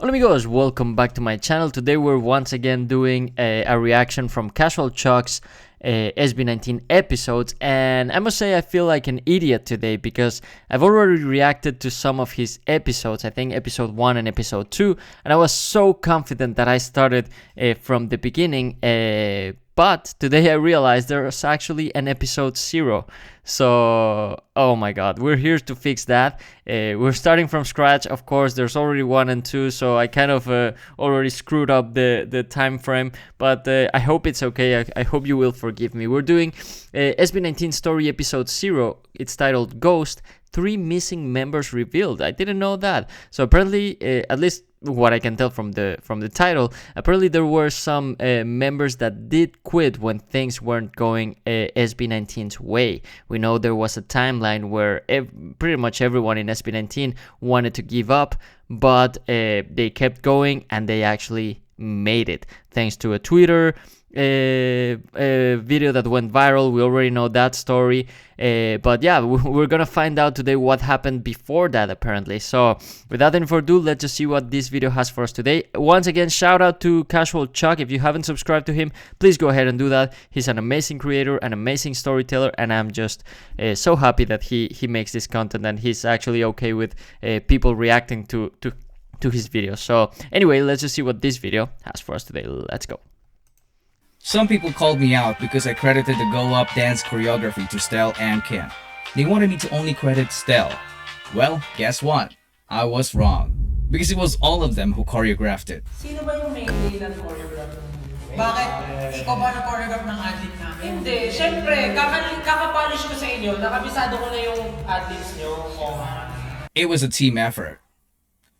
Hola amigos, welcome back to my channel. Today we're once again doing a reaction from Casual Chuck's SB19 episodes, and I must say I feel like an idiot today because I've already reacted to some of his episodes, I think episode 1 and episode 2, and I was so confident that I started from the beginning, but today I realized there's actually an episode 0. So, oh my god, we're here to fix that. We're starting from scratch, of course. There's already 1 and 2, so I kind of already screwed up the time frame, but I hope it's okay. I hope you will forgive me. We're doing SB19 story episode 0. It's titled Ghost, 3 missing members revealed. I didn't know that. So apparently, at least what I can tell from the title, apparently there were some members that did quit when things weren't going SB19's way. We know there was a timeline where pretty much everyone in SB19 wanted to give up, but they kept going and they actually made it thanks to a Twitter video that went viral. We already know that story, but yeah, we're gonna find out today what happened before that apparently. So without any further ado, let's just see what this video has for us today. Once again, shout out to Casual Chuck. If you haven't subscribed to him, please go ahead and do that. He's an amazing creator, an amazing storyteller, and I'm just so happy that he makes this content and he's actually okay with people reacting to his videos. So anyway, let's just see what this video has for us today. Let's go. Some people called me out because I credited the Go Up dance choreography to Stel and Ken. They wanted me to only credit Stel. Well, guess what? I was wrong. Because it was all of them who choreographed it. Sino ba yung main lead ng choreograph? Bakit? Ikaw ba na-choreograph ng ad-lib namin? Hindi, syempre, kakapolish ko sa inyo, nakabisado ko na yung ad-libs nyo. It was a team effort.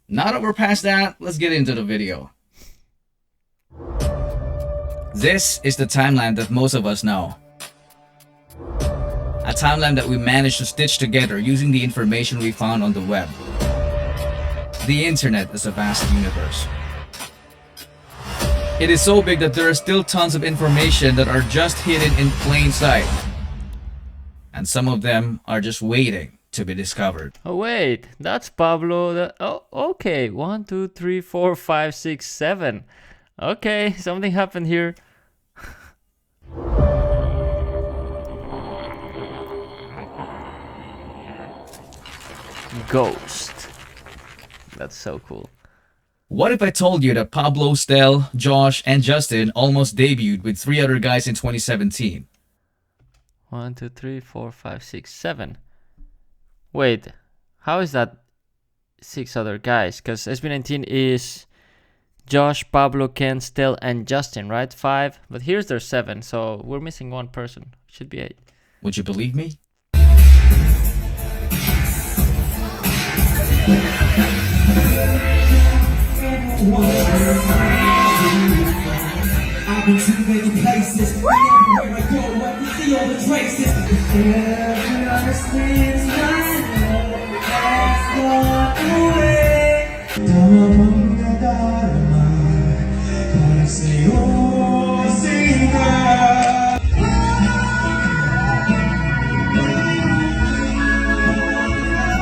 Now that we're past that, let's get into the video. This is the timeline that most of us know. A timeline that we managed to stitch together using the information we found on the web. The internet is a vast universe. It is so big that there are still tons of information that are just hidden in plain sight. And some of them are just waiting to be discovered. Oh wait, that's Pablo. Oh, okay. 1, 2, 3, 4, 5, 6, 7. Okay, something happened here. Ghost. That's so cool. What if I told you that Pablo, Stel, Josh, and Justin almost debuted with 3 other guys in 2017? 1, 2, 3, 4, 5, 6, 7. Wait, how is that 6 other guys? Because SB19 is Josh, Pablo, Ken, Stel, and Justin, right? 5, but here's their 7, so we're missing 1 person. Should be 8. Would you believe me? I've been to many places. Everywhere I go, I can see all the traces. Every understands my love has gone away. Damang nadarama, para sa'yo siya.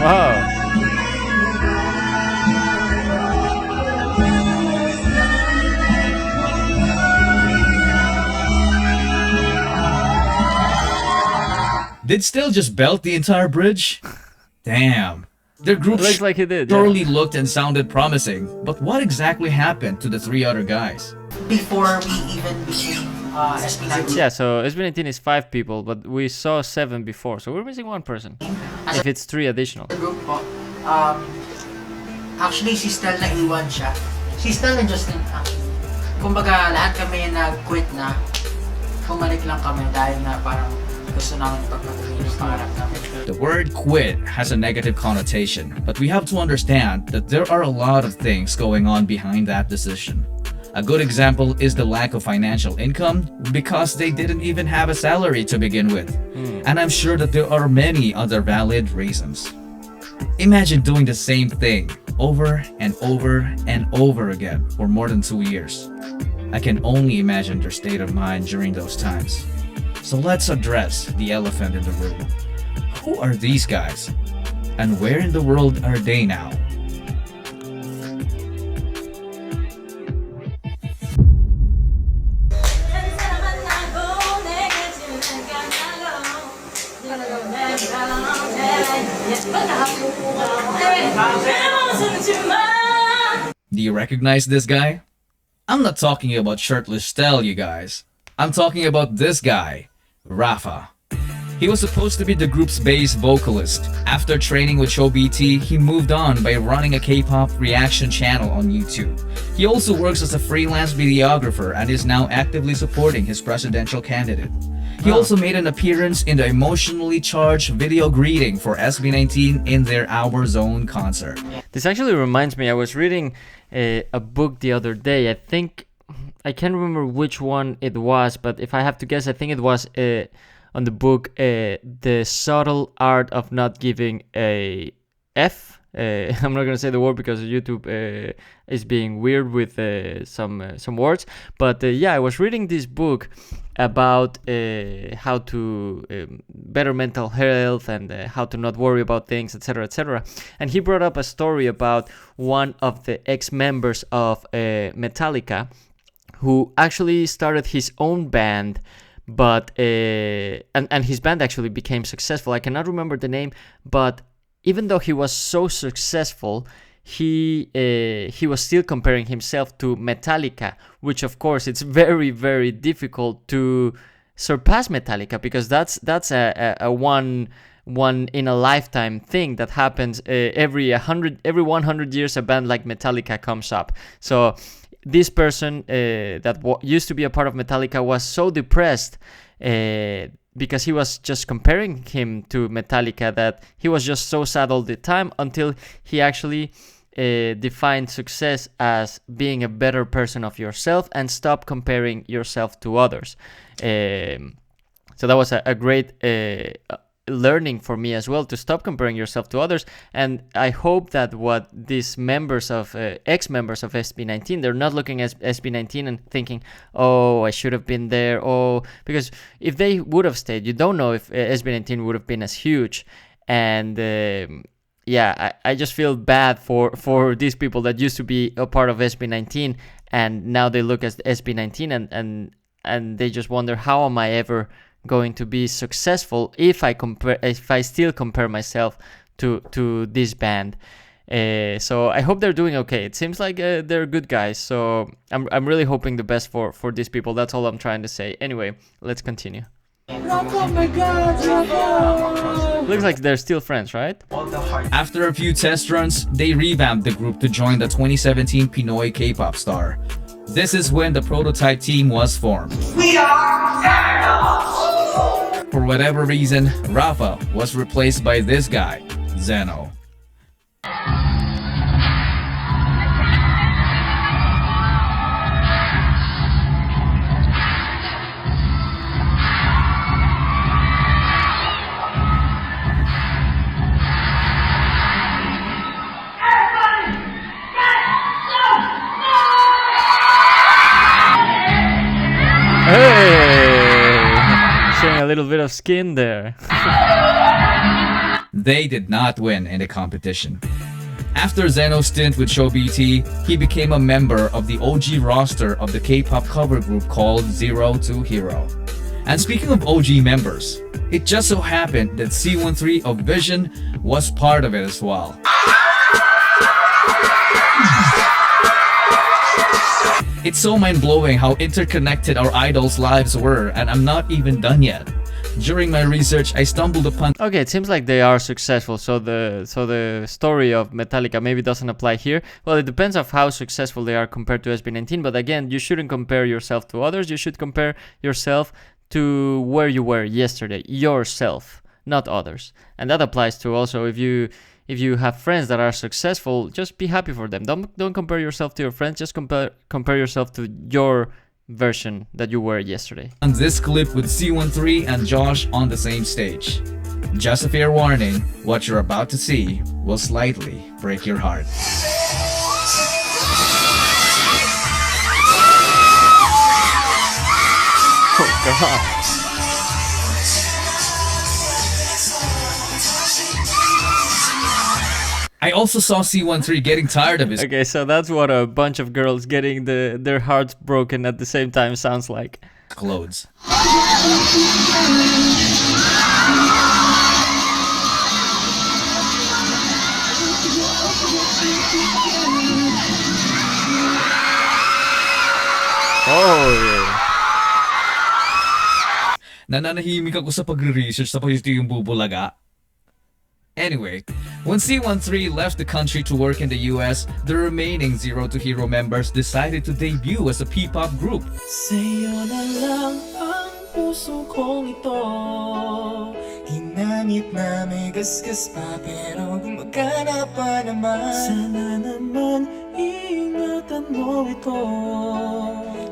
Wow. Did Stel just belt the entire bridge? Damn. Their group Looks like he did, yeah. thoroughly looked and sounded promising. But what exactly happened to the 3 other guys? Before we even became SB19. Yeah, so SB19 is 5 people, but we saw 7 before, so we're missing 1 person. If it's 3 additional. Group po, actually si Stel na iwan siya. Si Stel and Justin actually. Kumbaga lahat kami nag-quit na. Bumalik lang kami dahil na parang gusto namin pagpatuloy yung pangarap namin. The word quit has a negative connotation, but we have to understand that there are a lot of things going on behind that decision. A good example is the lack of financial income because they didn't even have a salary to begin with. And I'm sure that there are many other valid reasons. Imagine doing the same thing over and over and over again for more than 2 years. I can only imagine their state of mind during those times. So let's address the elephant in the room. Who are these guys? And where in the world are they now? Do you recognize this guy? I'm not talking about shirtless style, you guys. I'm talking about this guy, Rafa. He was supposed to be the group's bass vocalist. After training with ShowBT, he moved on by running a K-pop reaction channel on YouTube. He also works as a freelance videographer and is now actively supporting his presidential candidate. He also made an appearance in the emotionally charged video greeting for SB19 in their Our Zone concert. This actually reminds me, I was reading a book the other day. I can't remember which one it was, but if I have to guess, I think it was on the book The Subtle Art of Not Giving a F. I'm not gonna say the word because YouTube is being weird with some words, but yeah, I was reading this book about how to better mental health and how to not worry about things, etc., etc. And he brought up a story about one of the ex-members of Metallica who actually started his own band, but and his band actually became successful. I cannot remember the name, but even though he was so successful, he was still comparing himself to Metallica, which of course it's very, very difficult to surpass Metallica, because that's a one in a lifetime thing that happens every 100 years. A band like Metallica comes up. So this person that used to be a part of Metallica was so depressed because he was just comparing him to Metallica that he was just so sad all the time, until he actually defined success as being a better person of yourself and stop comparing yourself to others. So that was a great learning for me as well, to stop comparing yourself to others. And I hope that what these members of ex-members of SB19, they're not looking at SB19 and thinking, oh, I should have been there, because if they would have stayed, you don't know if SB19 would have been as huge. And yeah, I just feel bad for these people that used to be a part of SB19 and now they look at SB19 and they just wonder, how am I ever going to be successful if I still compare myself to this band. So I hope they're doing okay. It seems like they're good guys, so I'm really hoping the best for these people. That's all I'm trying to say. Anyway, let's continue. Oh my God, Rafa! Looks like they're still friends, right? After a few test runs, they revamped the group to join the 2017 Pinoy K-pop star. This is when the prototype team was formed. We are For whatever reason, Rafa was replaced by this guy, Zeno. Showing a little bit of skin there. They did not win in the competition. After Zeno's stint with ShowBT, he became a member of the OG roster of the K-pop cover group called 0 to Hero. And speaking of OG members, it just so happened that C13 of Vision was part of it as well. It's so mind-blowing how interconnected our idols' lives were, and I'm not even done yet. During my research, I stumbled upon... Okay, it seems like they are successful, so the story of Metallica maybe doesn't apply here. Well, it depends on how successful they are compared to SB19, but again, you shouldn't compare yourself to others. You should compare yourself to where you were yesterday, yourself, not others. And that applies to also if you have friends that are successful, just be happy for them. Don't compare yourself to your friends, just compare yourself to your version that you were yesterday. On this clip with C13 and Josh on the same stage. Just a fair warning, what you're about to see will slightly break your heart. Oh God. I also saw C13 getting tired of his Okay, so that's what a bunch of girls getting their hearts broken at the same time sounds like. clothes. Oh, Nananahimik ako sa pagre-research tapos ito yung bubulaga. Anyway, when C13 left the country to work in the US, the remaining Zero to Hero members decided to debut as a P-pop group. Sa'yo na lang ang puso kong ito. Ginamit na may gasgas pa pero gumagana pa naman. Sana naman ingatan mo ito.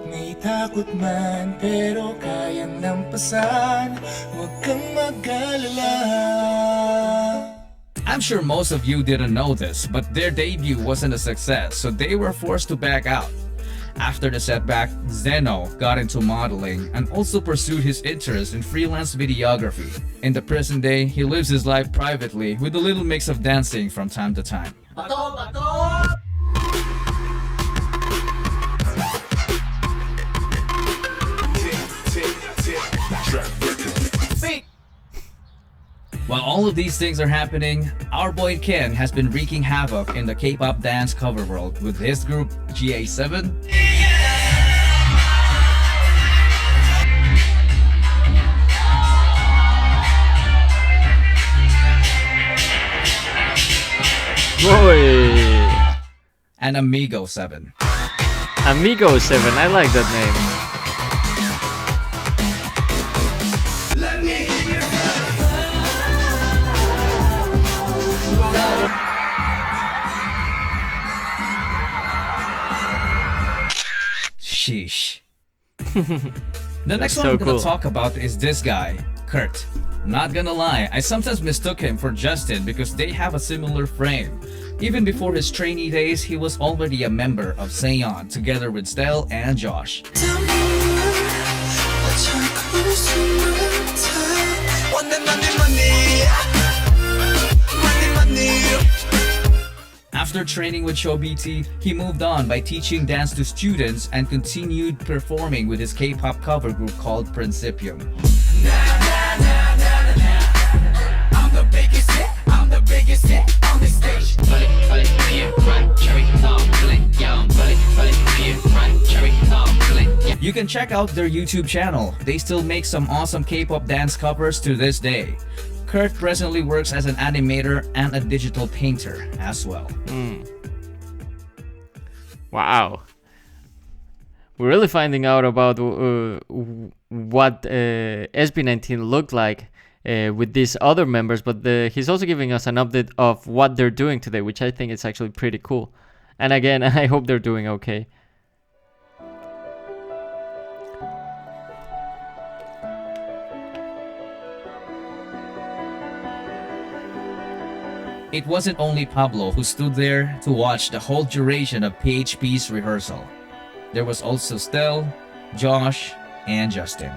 May takot man pero kayang lampasan. Huwag kang mag-alala. I'm sure most of you didn't know this, but their debut wasn't a success, so they were forced to back out. After the setback, Zeno got into modeling and also pursued his interest in freelance videography. In the present day, he lives his life privately with a little mix of dancing from time to time. While all of these things are happening, our boy Ken has been wreaking havoc in the K-pop dance cover world with his group GA7, boy. and Amigo 7. Amigo 7, I like that name. Sheesh. The next one so I'm gonna cool. talk about is this guy, Kurt. Not gonna lie, I sometimes mistook him for Justin because they have a similar frame. Even before his trainee days, he was already a member of asean together with Stel and Josh. After training with ShowBT, he moved on by teaching dance to students and continued performing with his K-pop cover group called Principium. I'm the biggest hit on this stage. You can check out their YouTube channel. They still make some awesome K-pop dance covers to this day. Kurt presently works as an animator and a digital painter as well. Wow. We're really finding out about what SB19 looked like with these other members, but he's also giving us an update of what they're doing today, which I think is actually pretty cool. And again, I hope they're doing okay. It wasn't only Pablo who stood there to watch the whole duration of PHP's rehearsal. There was also Stel, Josh, and Justin.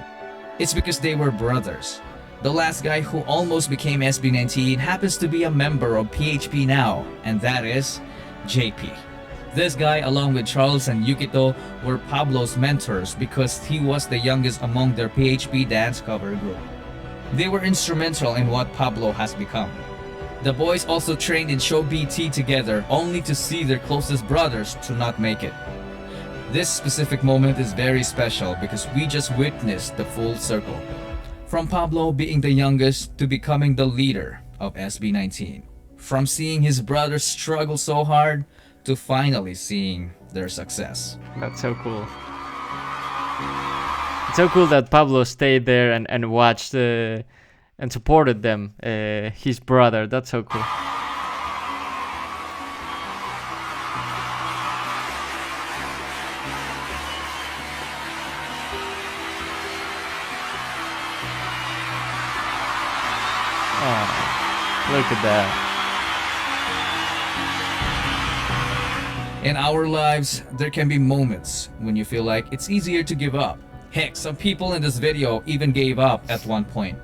It's because they were brothers. The last guy who almost became SB19 happens to be a member of PHP now, and that is JP. This guy, along with Charles and Yukito, were Pablo's mentors because he was the youngest among their PHP dance cover group. They were instrumental in what Pablo has become. The boys also trained in ShowBT together, only to see their closest brothers to not make it. This specific moment is very special because we just witnessed the full circle. From Pablo being the youngest to becoming the leader of SB19. From seeing his brothers struggle so hard to finally seeing their success. That's so cool. It's so cool that Pablo stayed there and watched and supported them, his brother. That's so cool. Oh, look at that. In our lives, there can be moments when you feel like it's easier to give up. Heck, some people in this video even gave up at one point,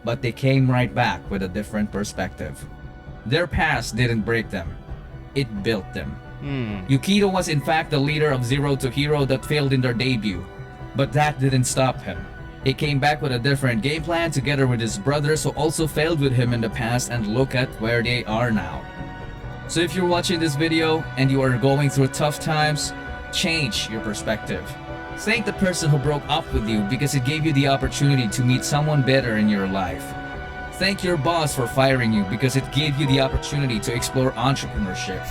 but they came right back with a different perspective. Their past didn't break them, it built them. Yukito was in fact the leader of Zero to Hero that failed in their debut, but that didn't stop him. He came back with a different game plan together with his brothers who also failed with him in the past, and look at where they are now. So if you're watching this video and you are going through tough times, change your perspective. Thank the person who broke up with you because it gave you the opportunity to meet someone better in your life. Thank your boss for firing you because it gave you the opportunity to explore entrepreneurship.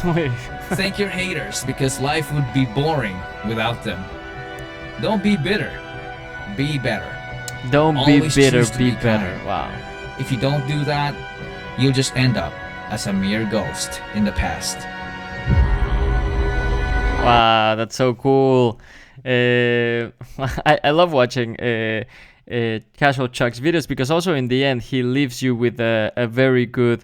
Thank your haters because life would be boring without them. Don't be bitter. Be better. Don't Always be bitter, choose to be be better. kind. Wow. If you don't do that, you'll just end up as a mere ghost in the past. Wow, that's so cool. I love watching Casual Chuck's videos because also in the end he leaves you with a very good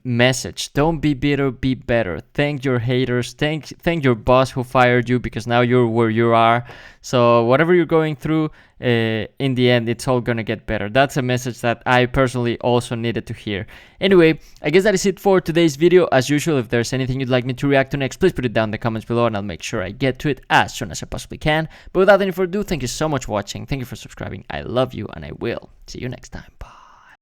message. Don't be bitter, be better. Thank your haters. Thank your boss who fired you because now you're where you are. So whatever you're going through, in the end, it's all gonna get better. That's a message that I personally also needed to hear. Anyway, I guess that is it for today's video. As usual, if there's anything you'd like me to react to next, please put it down in the comments below and I'll make sure I get to it as soon as I possibly can. But without any further ado, thank you so much for watching. Thank you for subscribing. I love you and I will see you next time. Bye.